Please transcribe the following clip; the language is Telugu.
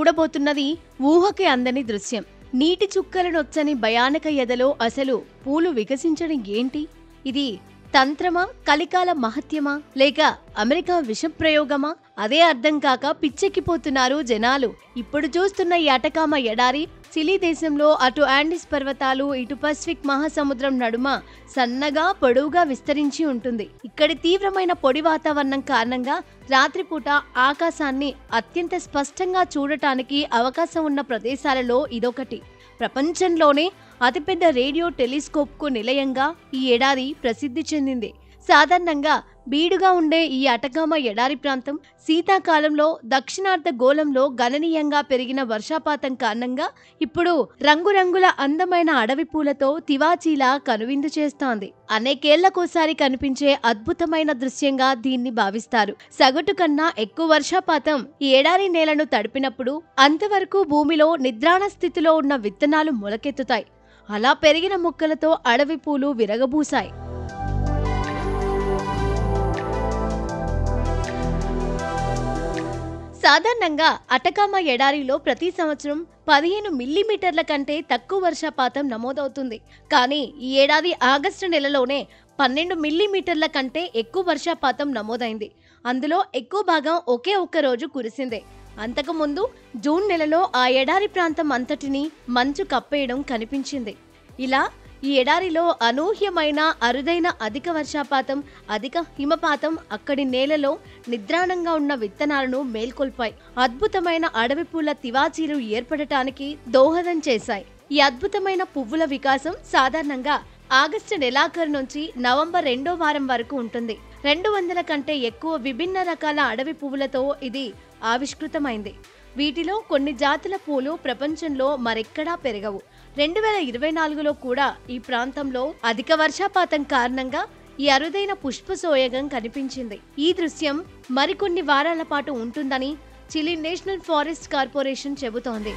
చూడబోతున్నది ఊహకి అందని దృశ్యం. నీటి చుక్కలనొచ్చని భయానక ఎదలో అసలు పూలు వికసించడం ఏంటి? ఇది తంత్రమా, కలికాల మహత్యమా, లేక అమెరికా విషప్రయోగమా? అదే అర్థం కాక పిచ్చెక్కిపోతున్నారు జనాలు. ఇప్పుడు చూస్తున్న ఈ అటకామ ఎడారి చిలీ దేశంలో అటు ఆండీస్ పర్వతాలు, ఇటు పసిఫిక్ మహాసముద్రం నడుమ సన్నగా పొడవుగా విస్తరించి ఉంటుంది. ఇక్కడి తీవ్రమైన పొడి వాతావరణం కారణంగా రాత్రిపూట ఆకాశాన్ని అత్యంత స్పష్టంగా చూడటానికి అవకాశం ఉన్న ప్రదేశాలలో ఇదొకటి. ప్రపంచంలోనే అతిపెద్ద రేడియో టెలిస్కోప్కు నిలయంగా ఈ ఎడారి ప్రసిద్ధి చెందింది. సాధారణంగా బీడుగా ఉండే ఈ అటకామ ఎడారి ప్రాంతం శీతాకాలంలో దక్షిణార్ధ గోళంలో గణనీయంగా పెరిగిన వర్షపాతం కారణంగా ఇప్పుడు రంగురంగుల అందమైన అడవి పూలతో తివాచీలా కనువిందు చేస్తోంది. అనేకేళ్లకోసారి కనిపించే అద్భుతమైన దృశ్యంగా దీన్ని భావిస్తారు. సగటు కన్నా ఎక్కువ వర్షపాతం ఈ ఎడారి నేలను తడిపినప్పుడు అంతవరకు భూమిలో నిద్రాణ స్థితిలో ఉన్న విత్తనాలు మొలకెత్తుతాయి. అలా పెరిగిన మొక్కలతో అడవి పూలు విరగబూసాయి. సాధారణంగా అటకామ ఎడారిలో ప్రతి సంవత్సరం 15 మిల్లీమీటర్ల కంటే తక్కువ వర్షపాతం నమోదవుతుంది. కానీ ఈ ఏడాది ఆగస్టు నెలలోనే 12 మిల్లీమీటర్ల కంటే ఎక్కువ వర్షపాతం నమోదైంది. అందులో ఎక్కువ భాగం ఒకే ఒక్క రోజు కురిసిందే. అంతకుముందు జూన్ నెలలో ఆ ఎడారి ప్రాంతం అంతటినీ మంచు కప్పేయడం కనిపించింది. ఇలా ఈ ఎడారిలో అనూహ్యమైన అరుదైన అధిక వర్షపాతం, అధిక హిమపాతం అక్కడి నేలలో నిద్రాణంగా ఉన్న విత్తనాలను మేల్కొల్పాయి. అద్భుతమైన అడవి పూల తివాచీలు ఏర్పడటానికి దోహదం చేశాయి. ఈ అద్భుతమైన పువ్వుల వికాసం సాధారణంగా ఆగస్టు నెలాఖరు నుంచి నవంబర్ 2వ వారం వరకు ఉంటుంది. 200 కంటే ఎక్కువ విభిన్న రకాల అడవి పువ్వులతో ఇది ఆవిష్కృతమైంది. వీటిలో కొన్ని జాతుల పూలు ప్రపంచంలో మరెక్కడా పెరగవు. 2024లో కూడా ఈ ప్రాంతంలో అధిక వర్షపాతం కారణంగా ఈ అరుదైన పుష్పసోయగం కనిపించింది. ఈ దృశ్యం మరికొన్ని వారాల పాటు ఉంటుందని చిలీ నేషనల్ ఫారెస్ట్ కార్పొరేషన్ చెబుతోంది.